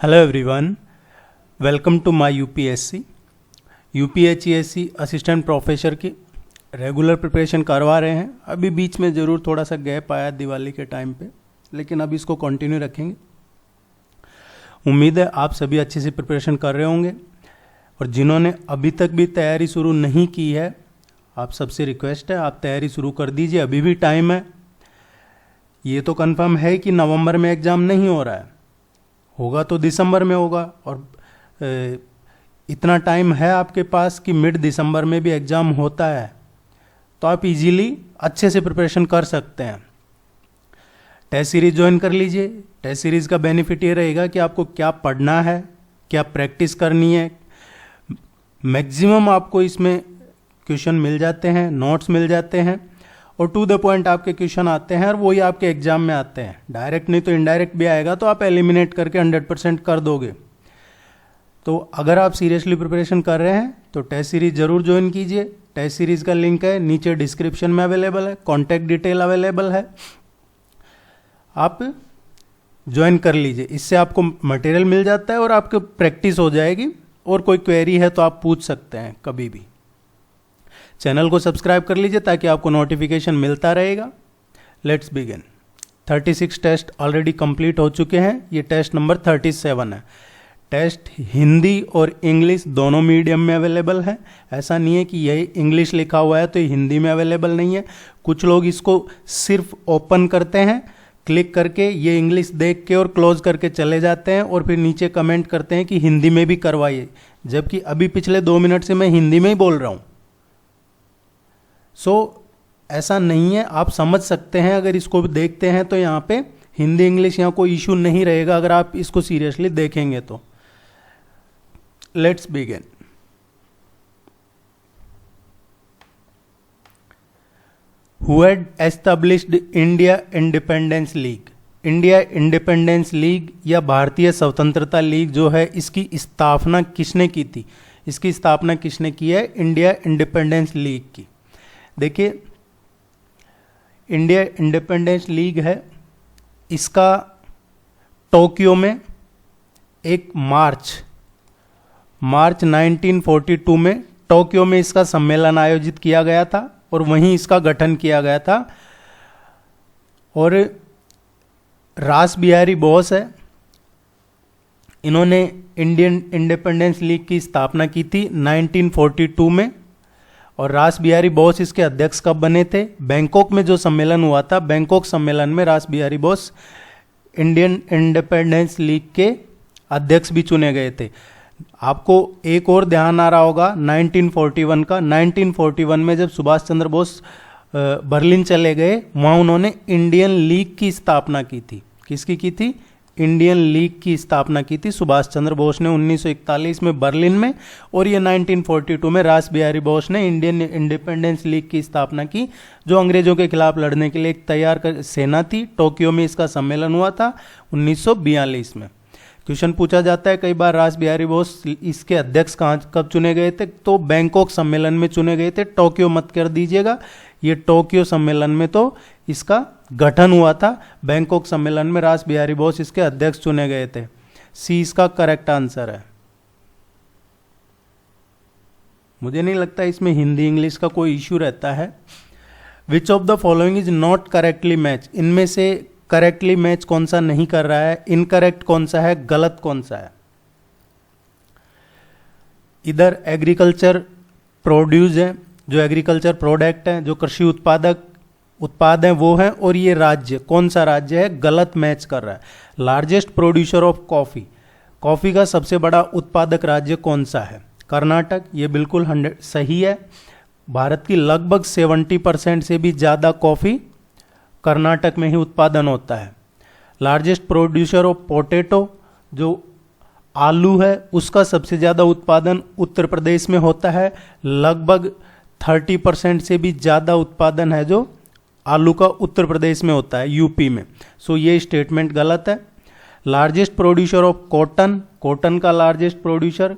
Hello everyone, welcome to my UPSC UPHESC assistant professor की regular preparation करवा रहे हैं। अभी बीच में ज़रूर थोड़ा सा गैप आया दिवाली के टाइम पे, लेकिन अब इसको कंटिन्यू रखेंगे। उम्मीद है आप सभी अच्छे से प्रिपरेशन कर रहे होंगे, और जिन्होंने अभी तक भी तैयारी शुरू नहीं की है, आप सबसे रिक्वेस्ट है आप तैयारी शुरू कर दीजिए, अभी भी टाइम है। ये तो कंफर्म है कि नवंबर में एग्ज़ाम नहीं हो रहा है, होगा तो दिसंबर में होगा, और इतना टाइम है आपके पास कि मिड दिसंबर में भी एग्ज़ाम होता है, तो आप इजीली अच्छे से प्रिपरेशन कर सकते हैं। टेस्ट सीरीज ज्वाइन कर लीजिए। टेस्ट सीरीज़ का बेनिफिट ये रहेगा कि आपको क्या पढ़ना है, क्या प्रैक्टिस करनी है, मैक्सिमम आपको इसमें क्वेश्चन मिल जाते हैं, नोट्स मिल जाते हैं, और टू द पॉइंट आपके क्वेश्चन आते हैं, और वही आपके एग्जाम में आते हैं। डायरेक्ट नहीं तो इनडायरेक्ट भी आएगा, तो आप एलिमिनेट करके 100% कर दोगे। तो अगर आप सीरियसली प्रिपरेशन कर रहे हैं तो टेस्ट सीरीज जरूर ज्वाइन कीजिए। टेस्ट सीरीज का लिंक है नीचे डिस्क्रिप्शन में अवेलेबल है, कॉन्टैक्ट डिटेल अवेलेबल है, आप ज्वाइन कर लीजिए। इससे आपको मटेरियल मिल जाता है और आपकी प्रैक्टिस हो जाएगी, और कोई क्वेरी है तो आप पूछ सकते हैं कभी भी। चैनल को सब्सक्राइब कर लीजिए ताकि आपको नोटिफिकेशन मिलता रहेगा। Let's begin. 36 test already complete हो चुके हैं, ये टेस्ट नंबर 37 है। टेस्ट हिंदी और इंग्लिश दोनों मीडियम में अवेलेबल है। ऐसा नहीं है कि यही इंग्लिश लिखा हुआ है तो ये हिंदी में अवेलेबल नहीं है। कुछ लोग इसको सिर्फ ओपन करते हैं, क्लिक करके ये इंग्लिश देख के और क्लोज करके चले जाते हैं, और फिर नीचे कमेंट करते हैं कि हिंदी में भी करवाइए, जबकि अभी पिछले 2 मिनट से मैं हिंदी में ही बोल रहा हूँ। ऐसा नहीं है, आप समझ सकते हैं। अगर इसको देखते हैं तो यहाँ पे हिंदी इंग्लिश यहाँ कोई इशू नहीं रहेगा अगर आप इसको सीरियसली देखेंगे तो। Let's begin. Who had established India independence league? India independence league या भारतीय स्वतंत्रता लीग जो है, इसकी स्थापना किसने की थी? इसकी स्थापना किसने की है? इंडिया इंडिपेंडेंस लीग की। देखिए, इंडिया इंडिपेंडेंस लीग है, इसका टोक्यो में एक मार्च 1942 में टोक्यो में इसका सम्मेलन आयोजित किया गया था, और वहीं इसका गठन किया गया था। और रास बिहारी बोस है, इन्होंने इंडियन इंडिपेंडेंस लीग की स्थापना की थी 1942 में। और रास बिहारी बोस इसके अध्यक्ष कब बने थे? बैंकॉक में जो सम्मेलन हुआ था, बैंकॉक सम्मेलन में रास Bihari Bose Indian independence league के अध्यक्ष भी चुने गए थे। आपको एक और ध्यान आ रहा होगा 1941 का। 1941 में जब सुभाष चंद्र बोस बर्लिन चले गए, वहाँ उन्होंने इंडियन लीग की स्थापना की थी। किसकी की थी? इंडियन लीग की स्थापना की थी सुभाष चंद्र बोस ने 1941 में बर्लिन में, और ये 1942 में रास बिहारी बोस ने इंडियन इंडिपेंडेंस लीग की स्थापना की, जो अंग्रेजों के खिलाफ लड़ने के लिए एक तैयार सेना थी। टोक्यो में इसका सम्मेलन हुआ था 1942 में। क्वेश्चन पूछा जाता है कई बार, रास बिहारी बोस इसके अध्यक्ष कब चुने गए थे? तो बैंकॉक सम्मेलन में चुने गए थे। टोक्यो मत कर दीजिएगा, ये टोक्यो सम्मेलन में तो इसका गठन हुआ था। बैंकॉक सम्मेलन में रास बिहारी बोस इसके अध्यक्ष चुने गए थे। सी इसका करेक्ट आंसर है। मुझे नहीं लगता इसमें हिंदी इंग्लिश का कोई इश्यू रहता है। Which of the following is not correctly match? इनमें से करेक्टली मैच कौन सा नहीं कर रहा है? इनकरेक्ट कौन सा है? गलत कौन सा है? इधर एग्रीकल्चर प्रोड्यूस है, जो एग्रीकल्चर प्रोडक्ट है, जो कृषि उत्पाद है वो है, और ये राज्य कौन सा राज्य है? गलत मैच कर रहा है। Largest producer of coffee, coffee का सबसे बड़ा उत्पादक राज्य कौन सा है? कर्नाटक। ये बिल्कुल 100 सही है। भारत की लगभग 70% से भी ज़्यादा कॉफ़ी कर्नाटक में ही उत्पादन होता है। लार्जेस्ट प्रोड्यूसर ऑफ पोटैटो, जो आलू है, उसका सबसे ज़्यादा उत्पादन उत्तर प्रदेश में होता है। लगभग 30% से भी ज़्यादा उत्पादन है जो आलू का उत्तर प्रदेश में होता है, यूपी में। सो ये स्टेटमेंट गलत है। Largest producer of cotton, cotton का लार्जेस्ट प्रोड्यूसर,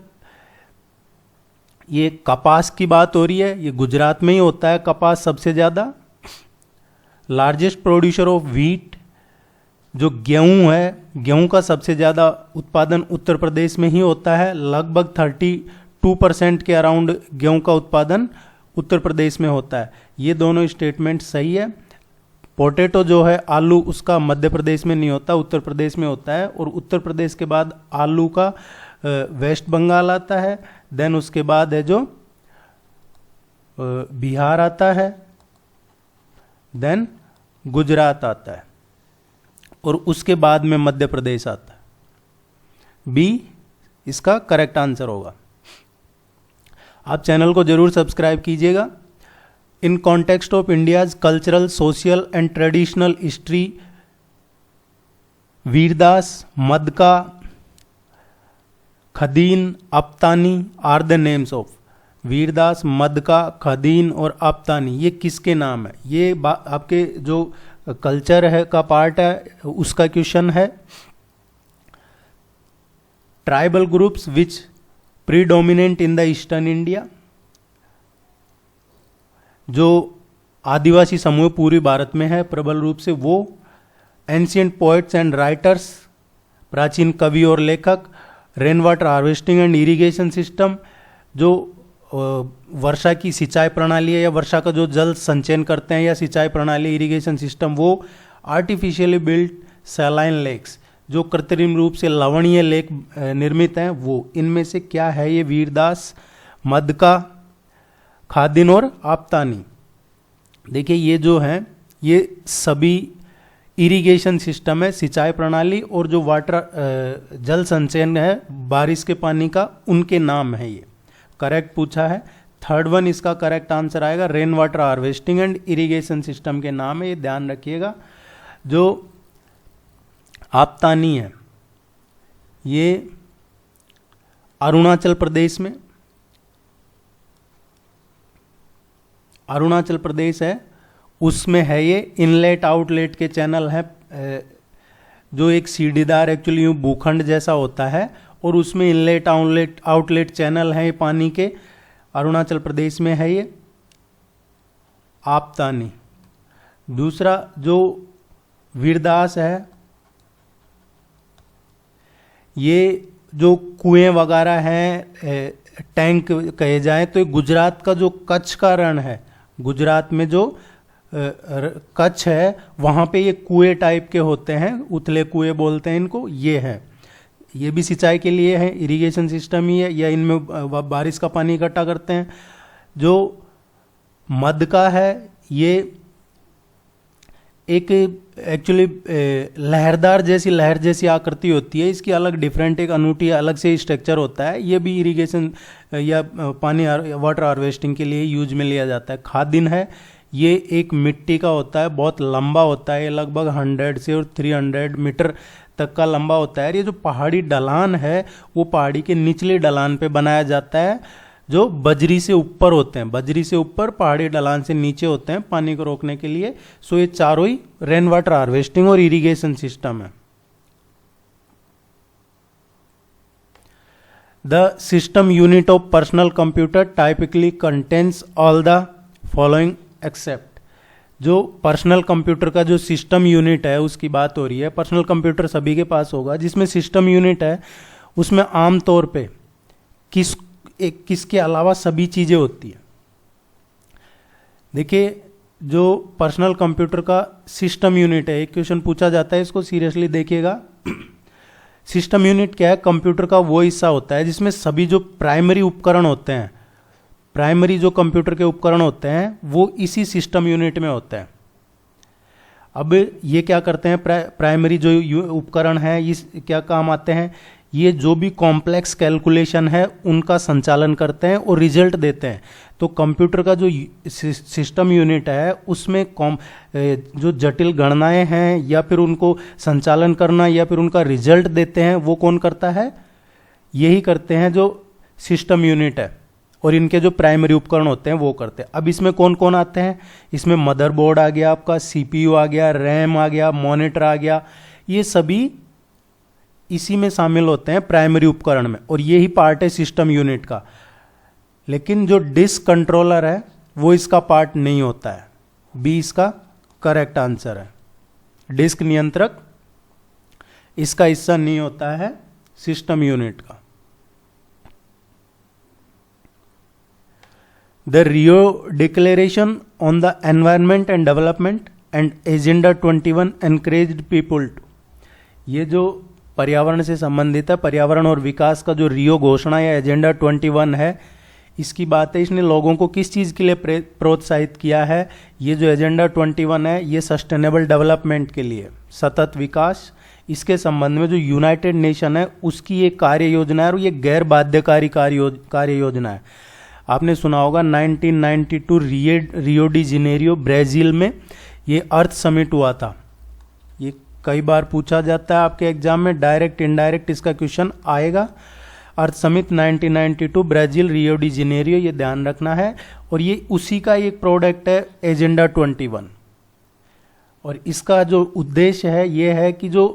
ये कपास की बात हो रही है, ये गुजरात में ही होता है कपास सबसे ज़्यादा। लार्जेस्ट प्रोड्यूसर ऑफ व्हीट, जो गेहूं है, गेहूं का सबसे ज़्यादा उत्पादन उत्तर प्रदेश में ही होता है, लगभग 32% के अराउंड गेहूं का उत्पादन उत्तर प्रदेश में होता है। ये दोनों स्टेटमेंट सही है। पोटैटो जो है आलू, उसका मध्य प्रदेश में नहीं होता, उत्तर प्रदेश में होता है, और उत्तर प्रदेश के बाद आलू का वेस्ट बंगाल आता है, देन उसके बाद है जो बिहार आता है, देन गुजरात आता है, और उसके बाद में मध्य प्रदेश आता है। बी इसका करेक्ट आंसर होगा। आप चैनल को जरूर सब्सक्राइब कीजिएगा। In context of India's cultural, social and traditional history, वीरदास, मदका, खदीन, अप्तानी आर द नेम्स ऑफ। वीरदास, मदका, खदीन और अप्तानी ये किसके नाम है? ये आपके जो कल्चर है का पार्ट है, उसका क्वेश्चन है। Tribal groups which predominant in the eastern India, जो आदिवासी समूह पूर्वी भारत में है प्रबल रूप से, वो एंशियंट पोएट्स एंड राइटर्स, प्राचीन कवि और लेखक, rain water harvesting and irrigation system, जो वर्षा की सिंचाई प्रणाली है या वर्षा का जो जल संचयन करते हैं या सिंचाई प्रणाली इरिगेशन सिस्टम, वो आर्टिफिशियली बिल्ट सैलाइन लेक्स, जो कृत्रिम रूप से लवणीय लेक निर्मित हैं, वो इनमें से क्या है? ये वीरदास, मदका, खादिन और आप्तानी। देखिए ये जो हैं ये सभी इरिगेशन सिस्टम है, सिंचाई प्रणाली, और जो वाटर जल संचयन है बारिश के पानी का, उनके नाम है। ये करेक्ट पूछा है। थर्ड वन इसका करेक्ट आंसर आएगा, rain water harvesting and irrigation system के नाम है, ये ध्यान रखिएगा। जो आप्तानी है ये अरुणाचल प्रदेश में, अरुणाचल प्रदेश है, उसमें है ये। इनलेट आउटलेट के चैनल है, जो एक सीढ़ीदार एक्चुअली यूँ भूखंड जैसा होता है, और उसमें इनलेट आउटलेट चैनल है पानी के, अरुणाचल प्रदेश में है ये आप्तानी। दूसरा जो वीरदास है, ये जो कुएं वगैरह हैं, टैंक कहे जाएं, तो गुजरात का जो कच्छ का रण है, गुजरात में जो कच्छ है, वहाँ पे ये कुएं टाइप के होते हैं, उथले कुएं बोलते हैं इनको, ये है। ये भी सिंचाई के लिए है, इरिगेशन सिस्टम ही है, या इनमें बारिश का पानी इकट्ठा करते हैं। जो मदका है ये एक एक्चुअली लहरदार जैसी, लहर जैसी आकृति होती है, इसकी अलग डिफरेंट एक अनूठी अलग से स्ट्रक्चर होता है। ये भी इरिगेशन या पानी वाटर हार्वेस्टिंग के लिए यूज में लिया जाता है। खादिन है, ये एक मिट्टी का होता है, बहुत लंबा होता है, लगभग 100 से और 300 मीटर तक का लंबा होता है। ये जो पहाड़ी ढलान है वो पहाड़ी के निचले ढलान पे बनाया जाता है, जो बजरी से ऊपर होते हैं, बजरी से ऊपर, पहाड़ी ढलान से नीचे होते हैं पानी को रोकने के लिए। सो ये चारों ही रेन वाटर हार्वेस्टिंग और इरिगेशन सिस्टम है। The system unit of personal computer typically contains all the following except. जो पर्सनल कंप्यूटर का जो सिस्टम यूनिट है उसकी बात हो रही है। पर्सनल कंप्यूटर सभी के पास होगा। जिसमें सिस्टम यूनिट है उसमें आमतौर पे किसके अलावा सभी चीज़ें होती हैं। देखिए जो पर्सनल कंप्यूटर का सिस्टम यूनिट है, एक क्वेश्चन पूछा जाता है, इसको सीरियसली देखिएगा। सिस्टम यूनिट क्या है? कंप्यूटर का वो हिस्सा होता है जिसमें सभी जो प्राइमरी उपकरण होते हैं, प्राइमरी जो कंप्यूटर के उपकरण होते हैं वो इसी सिस्टम यूनिट में होते हैं। अब ये क्या करते हैं, प्राइमरी जो उपकरण है इस क्या काम आते हैं, ये जो भी कॉम्प्लेक्स कैलकुलेशन है उनका संचालन करते हैं और रिजल्ट देते हैं। तो कंप्यूटर का जो सिस्टम यूनिट है उसमें जो जटिल गणनाएं हैं या फिर उनको संचालन करना या फिर उनका रिजल्ट देते हैं, वो कौन करता है? यही करते हैं जो सिस्टम यूनिट है, और इनके जो प्राइमरी उपकरण होते हैं वो करते हैं। अब इसमें कौन कौन आते हैं? इसमें मदरबोर्ड आ गया, आपका सीपीयू आ गया, रैम आ गया, मॉनिटर आ गया, ये सभी इसी में शामिल होते हैं प्राइमरी उपकरण में, और यही पार्ट है सिस्टम यूनिट का। लेकिन जो डिस्क कंट्रोलर है वो इसका पार्ट नहीं होता है। बी इसका करेक्ट आंसर है। डिस्क नियंत्रक इसका हिस्सा नहीं होता है सिस्टम यूनिट का। The Rio declaration on the environment and development and agenda 21 encouraged people to, ये जो पर्यावरण से संबंधित है, पर्यावरण और विकास का जो रियो घोषणा या एजेंडा 21 है, इसकी बात है, इसने लोगों को किस चीज़ के लिए प्रोत्साहित किया है? ये जो एजेंडा 21 है ये सस्टेनेबल डेवलपमेंट के लिए, सतत विकास, इसके संबंध में जो यूनाइटेड नेशन है उसकी एक कार्य योजना है और ये गैर बाध्यकारी कार्य योजना है। आपने सुना होगा 1992 रियो डी जेनेरियो ब्राज़ील में ये अर्थ समिट हुआ था। ये कई बार पूछा जाता है आपके एग्जाम में, डायरेक्ट इनडायरेक्ट इसका क्वेश्चन आएगा। Earth summit 1992 Brazil Rio de Janeiro, ये ध्यान रखना है। और ये उसी का एक प्रोडक्ट है एजेंडा 21। और इसका जो उद्देश्य है ये है कि जो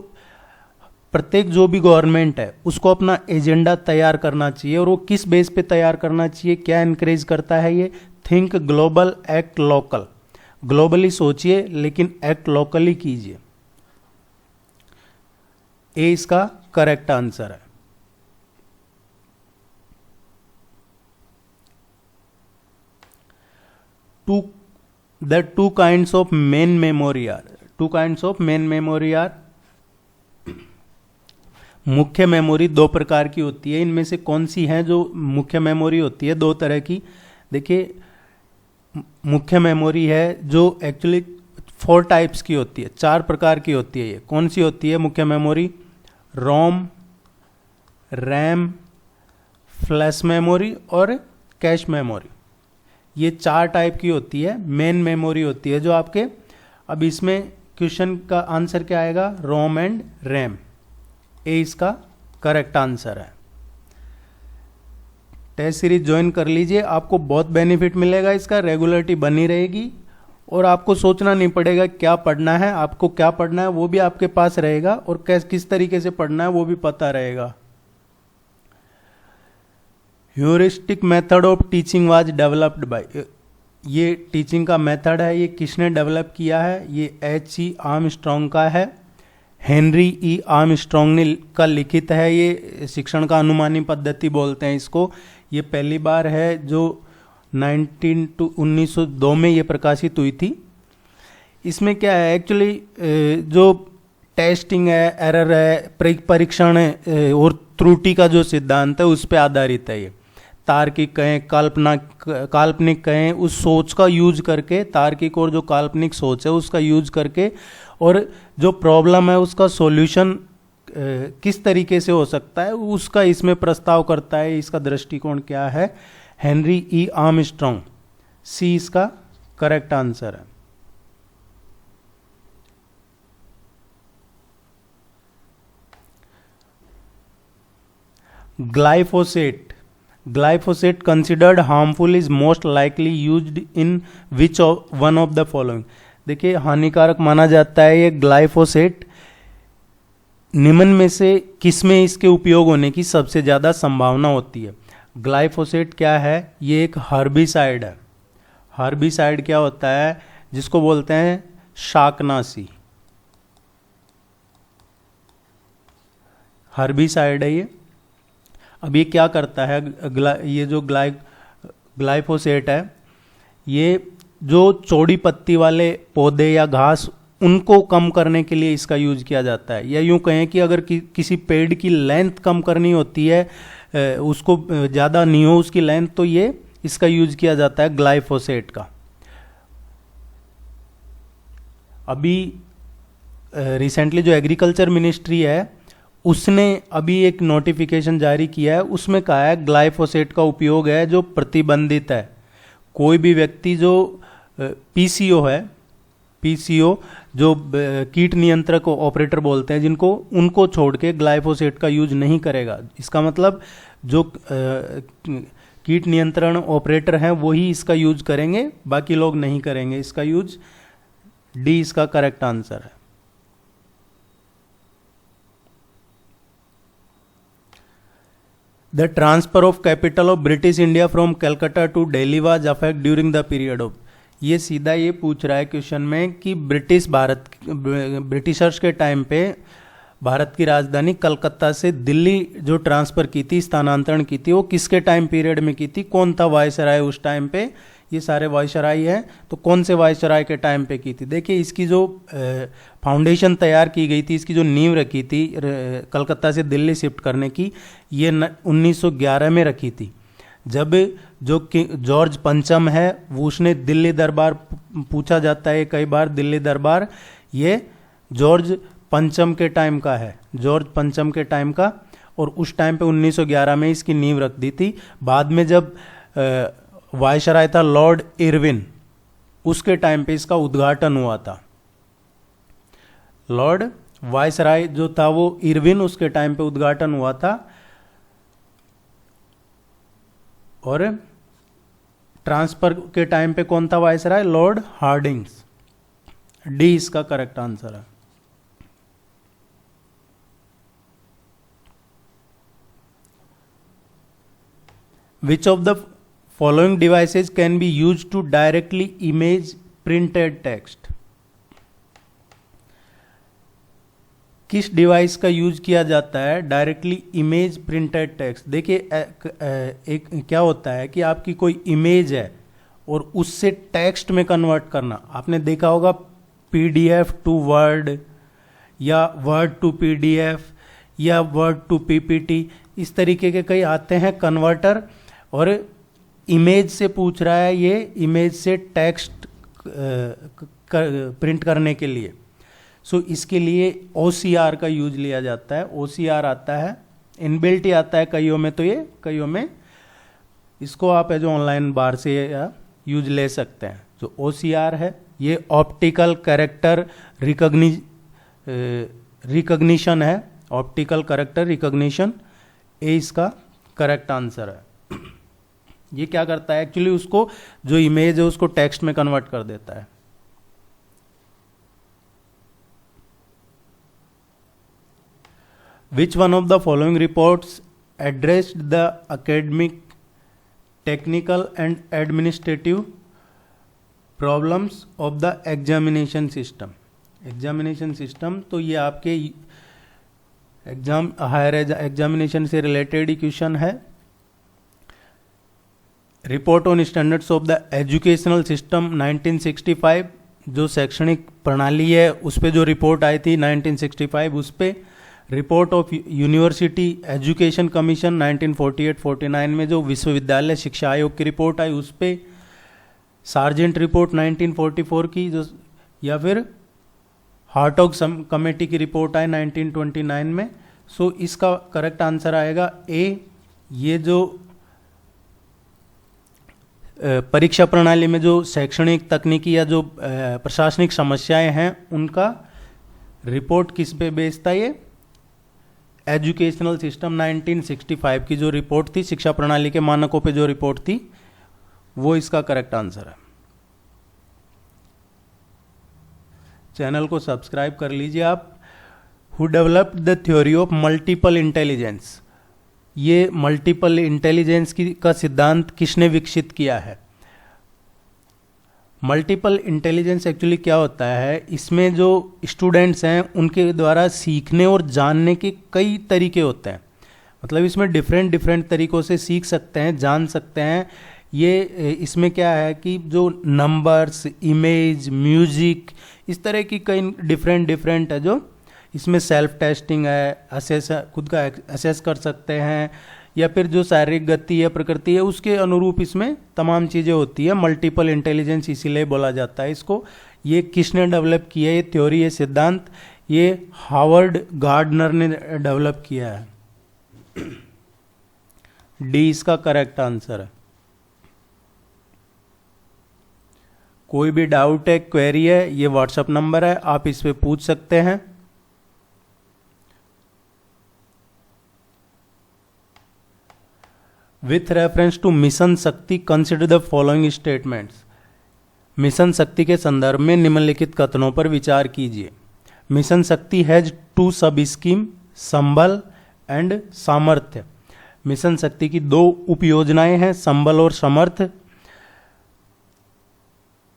प्रत्येक जो भी गवर्नमेंट है उसको अपना एजेंडा तैयार करना चाहिए। और वो किस बेस पे तैयार करना चाहिए, क्या इनकरेज करता है ये? Think global act local, globally सोचिए लेकिन एक्ट लोकली कीजिए। ए इसका करेक्ट आंसर है। Two kinds of main memory are, two kinds of main memory are, मुख्य मेमोरी दो प्रकार की होती है। इनमें से कौन सी है जो मुख्य मेमोरी होती है? दो तरह की। देखिए, मुख्य मेमोरी है जो एक्चुअली 4 टाइप्स की होती है, 4 प्रकार की होती है। ये कौन सी होती है मुख्य मेमोरी? रोम, रैम, फ्लैश मेमोरी और कैश मेमोरी। ये 4 टाइप की होती है, मेन मेमोरी होती है जो आपके। अब इसमें क्वेश्चन का आंसर क्या आएगा? Rome and RAM. ए इसका करेक्ट आंसर है। टेस्ट सीरीज ज्वाइन कर लीजिए, आपको बहुत बेनिफिट मिलेगा, इसका रेगुलरिटी बनी रहेगी और आपको सोचना नहीं पड़ेगा क्या पढ़ना है। आपको क्या पढ़ना है वो भी आपके पास रहेगा और किस तरीके से पढ़ना है वो भी पता रहेगा। Heuristic method of teaching was developed by, ये टीचिंग का मेथड है, ये किसने डेवलप किया है? ये H.E. आर्मस्ट्रॉन्ग का है, हेनरी E. आर्मस्ट्रॉन्ग ने का लिखित है। ये शिक्षण का अनुमानी पद्धति बोलते हैं इसको। ये पहली बार है जो 1902 में ये प्रकाशित हुई थी। इसमें क्या है एक्चुअली, जो टेस्टिंग है, एरर है, परीक्षण है और त्रुटि का जो सिद्धांत है उस पर आधारित है। ये तार्किक कहें, काल्पनिक कहें, उस सोच का यूज करके, तार्किक और जो काल्पनिक सोच है उसका यूज करके, और जो प्रॉब्लम है उसका सॉल्यूशन किस तरीके से हो सकता है उसका इसमें प्रस्ताव करता है। इसका दृष्टिकोण क्या है? Henry E. आर्मस्ट्रॉन्ग। सी इसका करेक्ट आंसर है। Glyphosate, glyphosate considered harmful is most likely used in which one of the following. देखिए, हानिकारक माना जाता है ये ग्लाइफोसेट, निम्न में से किसमें इसके उपयोग होने की सबसे ज़्यादा संभावना होती है? ग्लाइफोसेट क्या है? ये एक हर्बिसाइड है। हर्बिसाइड क्या होता है? जिसको बोलते हैं शाकनाशी, हर्बिसाइड है ये। अब ये क्या करता है? ये जो ग्लाइफोसेट है, ये जो चौड़ी पत्ती वाले पौधे या घास उनको कम करने के लिए इसका यूज किया जाता है। या यूं कहें कि अगर किसी पेड़ की लेंथ कम करनी होती है, उसको ज़्यादा नहीं हो उसकी लेंथ, तो ये इसका यूज किया जाता है ग्लाइफोसेट का। अभी रिसेंटली जो एग्रीकल्चर मिनिस्ट्री है उसने अभी एक नोटिफिकेशन जारी किया है, उसमें कहा है ग्लाइफोसेट का उपयोग है जो प्रतिबंधित है। कोई भी व्यक्ति जो पीसीओ है, पीसीओ जो कीट नियंत्रक ऑपरेटर बोलते हैं जिनको, उनको छोड़ के ग्लाइफोसेट का यूज नहीं करेगा। इसका मतलब जो कीट नियंत्रण ऑपरेटर हैं वही इसका यूज करेंगे, बाकी लोग नहीं करेंगे इसका यूज। डी इसका करेक्ट आंसर है। The transfer of capital of British India from Calcutta to Delhi was affect during the period of, ये सीधा ये पूछ रहा है क्वेश्चन में कि ब्रिटिशर्स के टाइम पे भारत की राजधानी कलकत्ता से दिल्ली जो ट्रांसफ़र की थी, स्थानांतरण की थी, वो किसके टाइम पीरियड में की थी, कौन था वायसराय उस टाइम पे, ये सारे वायसराय हैं, तो कौन से वायसराय के टाइम पे की थी। देखिए इसकी जो फाउंडेशन तैयार की गई थी, इसकी जो नींव रखी थी कलकत्ता से दिल्ली शिफ्ट करने की, ये 1911 में रखी थी, जब जो जॉर्ज पंचम है वो उसने दिल्ली दरबार, पूछा जाता है कई बार दिल्ली दरबार ये जॉर्ज पंचम के टाइम का है, जॉर्ज पंचम के टाइम का, और उस टाइम पे 1911 में इसकी नींव रख दी थी। बाद में जब वायसराय था लॉर्ड इरविन, उसके टाइम पे इसका उद्घाटन हुआ था। लॉर्ड वायसराय जो था वो इरविन, उसके टाइम पे उद्घाटन हुआ था। और ट्रांसफर के टाइम पे कौन था वायसराय, लॉर्ड हार्डिंग्स। डी इसका करेक्ट आंसर है। Which of the following devices can be used to directly image printed text? किस डिवाइस का यूज किया जाता है डायरेक्टली इमेज प्रिंटेड टेक्स्ट। देखिए एक क्या होता है कि आपकी कोई इमेज है और उससे टेक्स्ट में कन्वर्ट करना, आपने देखा होगा पीडीएफ टू वर्ड या वर्ड टू पीडीएफ या वर्ड टू पीपीटी, इस तरीके के कई आते हैं कन्वर्टर, और इमेज से पूछ रहा है, ये इमेज से टेक्स्ट प्रिंट करने के लिए। सो इसके लिए OCR का यूज लिया जाता है। OCR आता है, इनबिल्ट ही आता है कईयों में, तो ये कईयों में इसको आप जो ऑनलाइन बाहर से यूज ले सकते हैं। जो OCR है ये ऑप्टिकल कैरेक्टर रिकग्निशन है, ऑप्टिकल कैरेक्टर रिकग्निशन, ए इसका करेक्ट आंसर है। ये क्या करता है एक्चुअली, उसको जो इमेज है उसको टेक्स्ट में कन्वर्ट कर देता है। Which one of the following reports addressed the academic, technical and administrative problems of the examination system? Examination system, तो ये आपके हायर एग्जामिनेशन से रिलेटेड ही क्वेश्चन है। Report on standards of the educational system 1965, जो शैक्षणिक प्रणाली है उस पर जो रिपोर्ट आई थी 1965, उस पर report of university education commission 1948-49 में जो विश्वविद्यालय शिक्षा आयोग की रिपोर्ट आई, उस पर सार्जेंट रिपोर्ट 1944 की, जो या फिर हार्टॉग कमेटी की रिपोर्ट आई 1929 में। सो इसका करेक्ट आंसर आएगा ए। ये जो परीक्षा प्रणाली में जो शैक्षणिक तकनीकी या जो प्रशासनिक समस्याएं हैं उनका रिपोर्ट किस पे बेस्ड था, ये एजुकेशनल सिस्टम 1965 की जो रिपोर्ट थी, शिक्षा प्रणाली के मानकों पे जो रिपोर्ट थी, वो इसका करेक्ट आंसर है। चैनल को सब्सक्राइब कर लीजिए आप। Who developed the theory of multiple intelligence, ये मल्टीपल इंटेलिजेंस का सिद्धांत किसने विकसित किया है। मल्टीपल इंटेलिजेंस एक्चुअली क्या होता है, इसमें जो स्टूडेंट्स हैं उनके द्वारा सीखने और जानने के कई तरीके होते हैं, मतलब इसमें डिफरेंट तरीकों से सीख सकते हैं, जान सकते हैं। ये इसमें क्या है कि जो नंबर्स, इमेज, म्यूजिक, इस तरह की कई डिफरेंट है, जो इसमें सेल्फ टेस्टिंग है, खुद का असेस कर सकते हैं, या फिर जो शारीरिक गति है, प्रकृति है, उसके अनुरूप इसमें तमाम चीज़ें होती है। मल्टीपल इंटेलिजेंस इसीलिए बोला जाता है इसको। ये किसने डेवलप किया है, ये थ्योरी, ये सिद्धांत, ये हावर्ड गार्डनर ने डेवलप किया है। डी इसका करेक्ट आंसर है। कोई भी डाउट है, क्वेरी है, ये व्हाट्सएप नंबर है, आप इस पे पूछ सकते हैं। विथ रेफरेंस टू मिशन शक्ति consider the following statements. Mission शक्ति के संदर्भ में निम्नलिखित कथनों पर विचार कीजिए। मिशन शक्ति हैज 2 सब स्कीम, संबल एंड सामर्थ्य। मिशन शक्ति की 2 उपयोजनाएं हैं, संबल और समर्थ।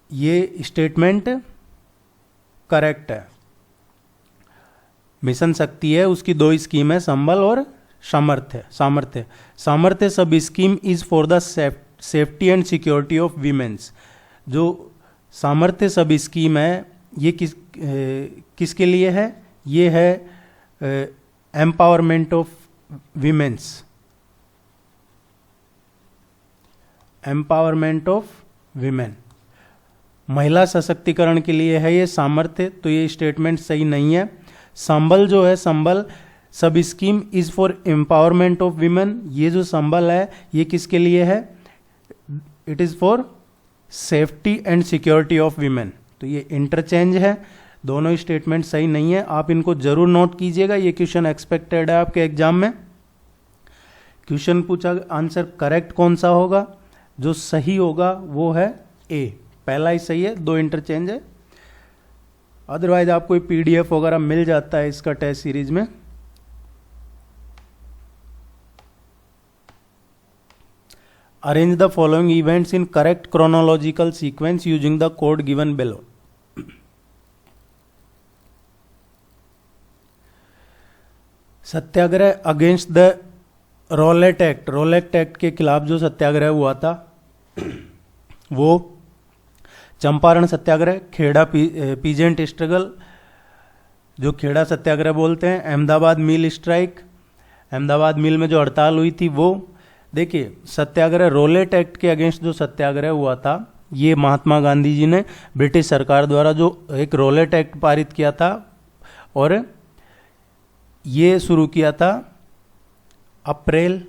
ये स्टेटमेंट करेक्ट है। मिशन शक्ति है, उसकी दो स्कीम है, संबल और सामर्थ्य। सामर्थ्य सामर्थ्य सब scheme is for the safety and security of women's. जो सामर्थ्य सब स्कीम है ये किसके लिए है? ये है empowerment of women's, empowerment of women, महिला सशक्तिकरण के लिए है ये सामर्थ्य। तो ये स्टेटमेंट सही नहीं है। संबल जो है, संबल सब scheme is for empowerment of women, ये जो संबल है ये किसके लिए है? It is for safety and security of women. तो ये इंटरचेंज है, दोनों स्टेटमेंट सही नहीं है। आप इनको जरूर नोट कीजिएगा, ये क्वेश्चन एक्सपेक्टेड है आपके एग्जाम में। क्वेश्चन पूछा, आंसर करेक्ट कौन सा होगा? जो सही होगा वो है ए, पहला ही सही है, दो इंटरचेंज है। अदरवाइज आपको पीडीएफ वगैरह मिल जाता है इसका टेस्ट सीरीज में। Arrange the following events in correct chronological sequence using the code given below. Satyagraha against the Rowlatt act, Rowlatt act के खिलाफ जो सत्याग्रह हुआ था वो चंपारण सत्याग्रह, खेड़ा पीजेंट स्ट्रगल, जो खेड़ा सत्याग्रह बोलते हैं, अहमदाबाद मिल स्ट्राइक, अहमदाबाद मिल में जो हड़ताल हुई थी वो। देखिए सत्याग्रह रॉलेट एक्ट के अगेंस्ट जो सत्याग्रह हुआ था, ये महात्मा गांधी जी ने ब्रिटिश सरकार द्वारा जो एक रॉलेट एक्ट पारित किया था और ये शुरू किया था अप्रैल।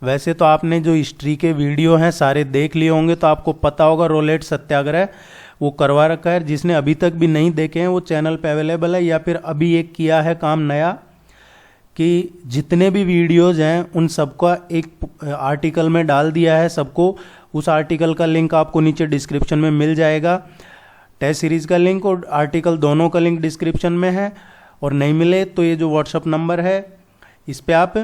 वैसे तो आपने जो हिस्ट्री के वीडियो हैं सारे देख लिए होंगे, तो आपको पता होगा रॉलेट सत्याग्रह वो करवा रखा है। जिसने अभी तक भी नहीं देखे हैं वो चैनल पे अवेलेबल है, या फिर अभी एक किया है काम नया कि जितने भी वीडियोज हैं उन सबका एक आर्टिकल में डाल दिया है सबको। उस आर्टिकल का लिंक आपको नीचे डिस्क्रिप्शन में मिल जाएगा। टेस्ट सीरीज का लिंक और आर्टिकल दोनों का लिंक डिस्क्रिप्शन में है। और नहीं मिले तो ये जो व्हाट्सअप नंबर है इस पे आप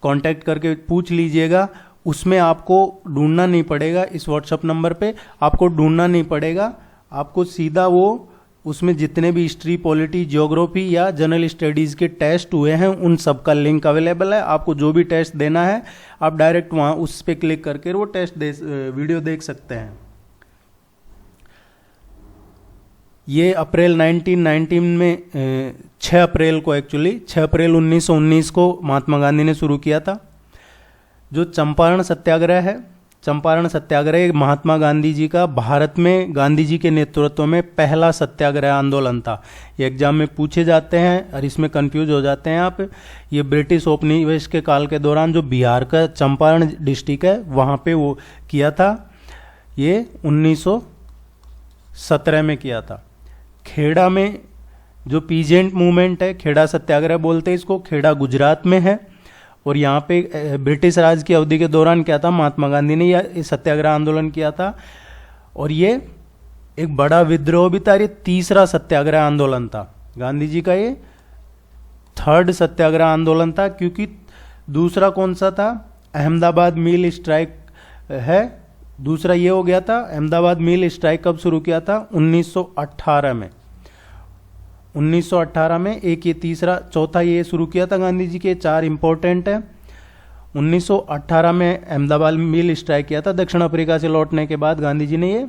कांटेक्ट करके पूछ लीजिएगा। उसमें आपको ढूंढना नहीं पड़ेगा, इस व्हाट्सअप नंबर पे आपको ढूंढना नहीं पड़ेगा। आपको सीधा वो उसमें जितने भी हिस्ट्री, पॉलिटी, ज्योग्राफी या जनरल स्टडीज़ के टेस्ट हुए हैं उन सब का लिंक अवेलेबल है। आपको जो भी टेस्ट देना है आप डायरेक्ट वहाँ उस पर क्लिक करके वो टेस्ट वीडियो देख सकते हैं। ये अप्रैल 1919 में 6 अप्रैल को, एक्चुअली 6 अप्रैल 1919 को महात्मा गांधी ने शुरू किया था। जो चंपारण सत्याग्रह है, चंपारण सत्याग्रह महात्मा गांधी जी का भारत में गांधी जी के नेतृत्व में पहला सत्याग्रह आंदोलन था। ये एग्जाम में पूछे जाते हैं और इसमें कंफ्यूज हो जाते हैं आप। ये ब्रिटिश उपनिवेश के काल के दौरान जो बिहार का चंपारण डिस्ट्रिक्ट है वहाँ पे वो किया था। ये 1917 में किया था। खेड़ा में जो पीजेंट मूवमेंट है, खेड़ा सत्याग्रह बोलते हैं इसको, खेड़ा गुजरात में है। और यहाँ पे ब्रिटिश राज की अवधि के दौरान क्या था, महात्मा गांधी ने यह सत्याग्रह आंदोलन किया था। और ये एक बड़ा विद्रोह भी था। ये तीसरा सत्याग्रह आंदोलन था गांधी जी का, ये 3rd सत्याग्रह आंदोलन था। क्योंकि दूसरा कौन सा था, अहमदाबाद मिल स्ट्राइक है, दूसरा ये हो गया था। अहमदाबाद मिल स्ट्राइक कब शुरू किया था, 1918 में। 1918 में एक ये तीसरा, चौथा ये शुरू किया था गांधी जी के। 4 इंपॉर्टेंट है। 1918 में अहमदाबाद मिल स्ट्राइक किया था दक्षिण अफ्रीका से लौटने के बाद गांधी जी ने। ये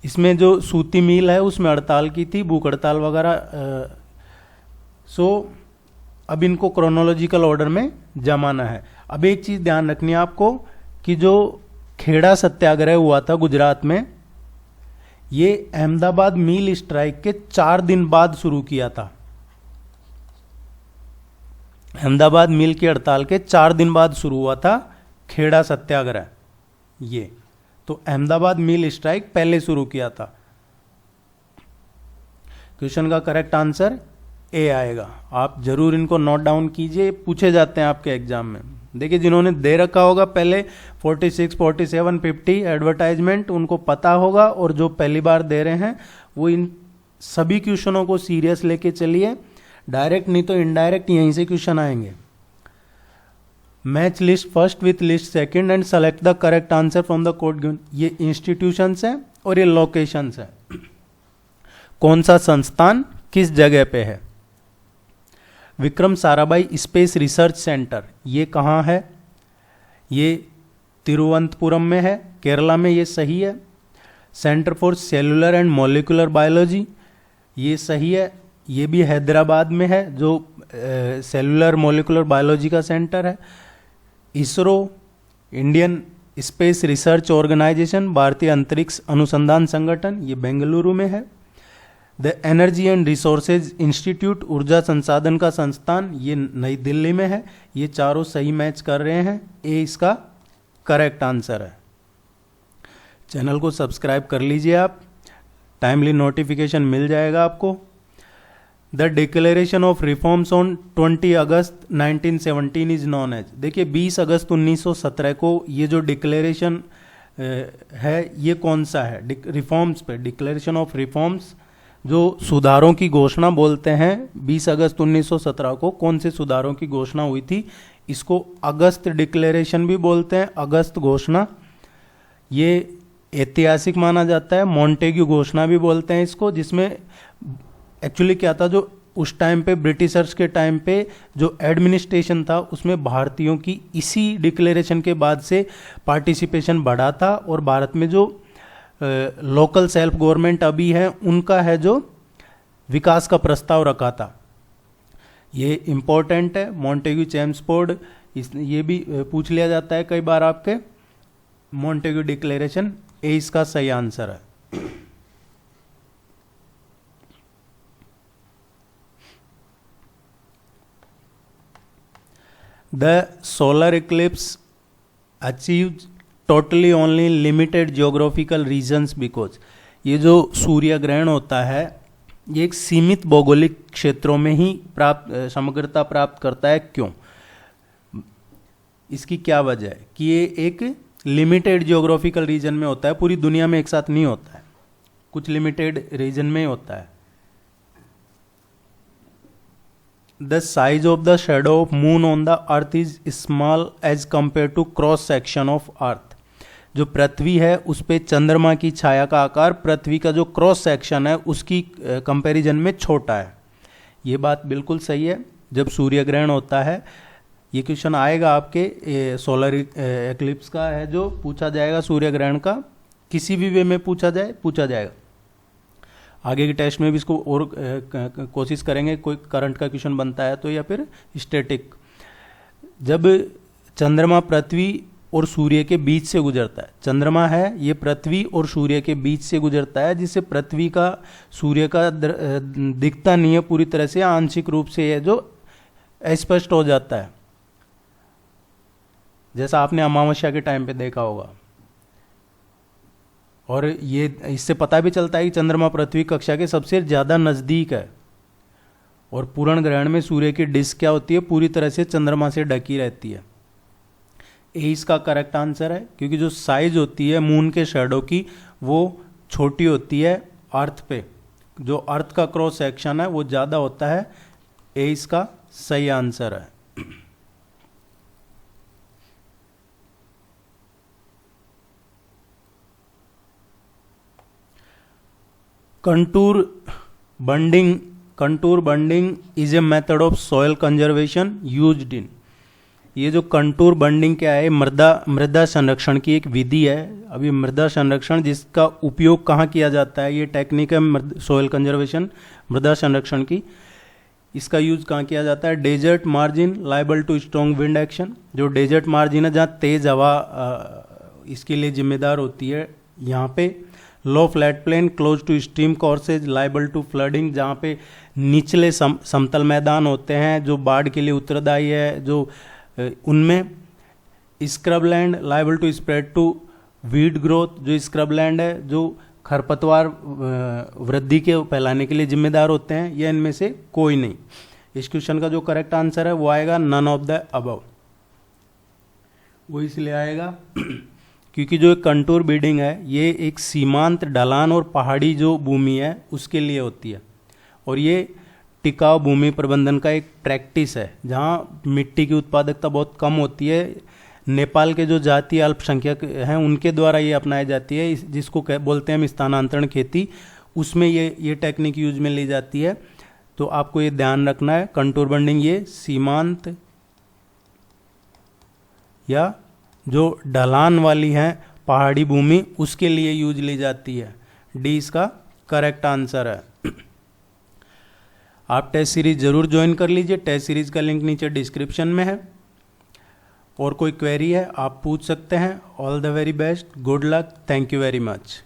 इसमें जो सूती मिल है उसमें हड़ताल की थी, भूख हड़ताल वगैरह। सो अब इनको क्रोनोलॉजिकल ऑर्डर में जमाना है। अब एक चीज ध्यान रखनी है आपको कि जो खेड़ा सत्याग्रह हुआ था गुजरात में, ये अहमदाबाद मिल स्ट्राइक के 4 दिन बाद शुरू किया था। अहमदाबाद मिल की हड़ताल के 4 दिन बाद शुरू हुआ था खेड़ा सत्याग्रह। ये तो अहमदाबाद मिल स्ट्राइक पहले शुरू किया था। क्वेश्चन का करेक्ट आंसर ए आएगा। आप जरूर इनको नोट डाउन कीजिए, पूछे जाते हैं आपके एग्जाम में। देखिए जिन्होंने दे रखा होगा पहले 46, 47, 50 एडवर्टाइजमेंट, उनको पता होगा। और जो पहली बार दे रहे हैं वो इन सभी क्वेश्चनों को सीरियस लेके चलिए। डायरेक्ट नहीं तो इनडायरेक्ट यहीं से क्वेश्चन आएंगे। Match list first with list second and select the correct answer from the code given. ये इंस्टीट्यूशंस है और ये लोकेशंस है। कौन सा संस्थान किस जगह पे है? Vikram Sarabhai space research centre, ये कहाँ है? ये तिरुवनंतपुरम में है, केरला में, ये सही है। Centre for cellular and molecular biology, ये सही है, ये भी हैदराबाद में है, जो सेलुलर मॉलिक्यूलर बायोलॉजी का सेंटर है। ISRO, Indian space research organisation, भारतीय अंतरिक्ष अनुसंधान संगठन, ये बेंगलुरु में है। The energy and resources institute, ऊर्जा संसाधन का संस्थान, ये नई दिल्ली में है। ये चारों सही मैच कर रहे हैं, ए इसका करेक्ट आंसर है। चैनल को सब्सक्राइब कर लीजिए आप, टाइमली नोटिफिकेशन मिल जाएगा आपको। The declaration of reforms on 20 August 1917 is known as, देखिए 20 अगस्त 1917 को ये जो डिक्लेरेशन है ये कौन सा है? रिफॉर्म्स पे, डिक्लेरेशन ऑफ रिफॉर्म्स, जो सुधारों की घोषणा बोलते हैं। 20 अगस्त 1917 को कौन से सुधारों की घोषणा हुई थी? इसको अगस्त डिक्लेरेशन भी बोलते हैं, अगस्त घोषणा। ये ऐतिहासिक माना जाता है। मॉन्टेग्यू घोषणा भी बोलते हैं इसको, जिसमें एक्चुअली क्या था, जो उस टाइम पे ब्रिटिशर्स के टाइम पे जो एडमिनिस्ट्रेशन था उसमें भारतीयों की इसी डिक्लेरेशन के बाद से पार्टिसिपेशन बढ़ा था, और भारत में जो लोकल सेल्फ गवर्नमेंट अभी है उनका है जो विकास का प्रस्ताव रखा था। ये इम्पोर्टेंट है, मॉन्टेग्यू चेम्सफोर्ड, ये भी पूछ लिया जाता है कई बार आपके। मॉन्टेग्यू डिक्लेरेशन, ए इसका सही आंसर है। The solar eclipse achieves totally only limited geographical regions because, ये जो सूर्य ग्रहण होता है ये एक सीमित भौगोलिक क्षेत्रों में ही समग्रता प्राप्त करता है। क्यों? इसकी क्या वजह है कि ये एक लिमिटेड जियोग्राफिकल रीजन में होता है, पूरी दुनिया में एक साथ नहीं होता है, कुछ लिमिटेड रीजन में होता है। The size of the shadow of moon on the earth is small as compared to cross section of earth, जो पृथ्वी है उस पे चंद्रमा की छाया का आकार पृथ्वी का जो क्रॉस सेक्शन है उसकी कंपैरिजन में छोटा है। ये बात बिल्कुल सही है। जब सूर्य ग्रहण होता है, ये क्वेश्चन आएगा आपके सोलर एक्लिप्स का है जो पूछा जाएगा, सूर्य ग्रहण का किसी भी वे में पूछा जाएगा। आगे के टेस्ट में भी इसको और कोशिश करेंगे, कोई करंट का क्वेश्चन बनता है तो, या फिर स्टैटिक। जब चंद्रमा पृथ्वी और सूर्य के बीच से गुजरता है, चंद्रमा है ये पृथ्वी और सूर्य के बीच से गुजरता है, जिससे पृथ्वी का सूर्य का दिखता नहीं है पूरी तरह से, आंशिक रूप से है जो स्पष्ट हो जाता है, जैसा आपने अमावस्या के टाइम पे देखा होगा। और ये इससे पता भी चलता है कि चंद्रमा पृथ्वी कक्षा के सबसे ज़्यादा नज़दीक है। और पूर्ण ग्रहण में सूर्य की डिस्क क्या होती है, पूरी तरह से चंद्रमा से ढकी रहती है। यही इसका करेक्ट आंसर है, क्योंकि जो साइज होती है मून के शैडो की वो छोटी होती है अर्थ पे, जो अर्थ का क्रॉस सेक्शन है वो ज़्यादा होता है। यही इसका सही आंसर है। Contour bunding is a method of soil conservation used in, ये जो कंटूर बंडिंग क्या है, मृदा संरक्षण की एक विधि है। अभी मृदा संरक्षण जिसका उपयोग कहाँ किया जाता है, ये टेक्निक है सॉइल कंजर्वेशन, मृदा संरक्षण की, इसका यूज कहाँ किया जाता है? Desert margin liable to strong wind action, जो डेजर्ट मार्जिन है जहाँ तेज हवा इसके लिए जिम्मेदार होती है, यहाँ पे। Low flat plain close to stream courses liable to flooding, जहाँ पे निचले समतल मैदान होते हैं जो बाढ़ के लिए उत्तरदायी है, जो उनमें। Scrub land liable to spread to weed growth, जो स्क्रब लैंड है जो खरपतवार वृद्धि के फैलाने के लिए जिम्मेदार होते हैं, या इनमें से कोई नहीं। इस क्वेश्चन का जो करेक्ट आंसर है वो आएगा नन ऑफ द अबव। वो इसलिए आएगा क्योंकि जो कंटूर बीडिंग है ये एक सीमांत ढलान और पहाड़ी जो भूमि है उसके लिए होती है, और ये टिकाऊ भूमि प्रबंधन का एक प्रैक्टिस है जहाँ मिट्टी की उत्पादकता बहुत कम होती है। नेपाल के जो जातीय अल्पसंख्यक हैं उनके द्वारा ये अपनाई जाती है, जिसको बोलते हैं हम स्थानांतरण खेती, उसमें ये टेक्निक यूज में ली जाती है। तो आपको ये ध्यान रखना है, कंटूर बंडिंग ये सीमांत या जो ढलान वाली है पहाड़ी भूमि उसके लिए यूज ली जाती है। डी इसका करेक्ट आंसर है। आप टेस्ट सीरीज जरूर ज्वाइन कर लीजिए, टेस्ट सीरीज का लिंक नीचे डिस्क्रिप्शन में है। और कोई क्वेरी है आप पूछ सकते हैं। All the very best, good luck, thank you very much.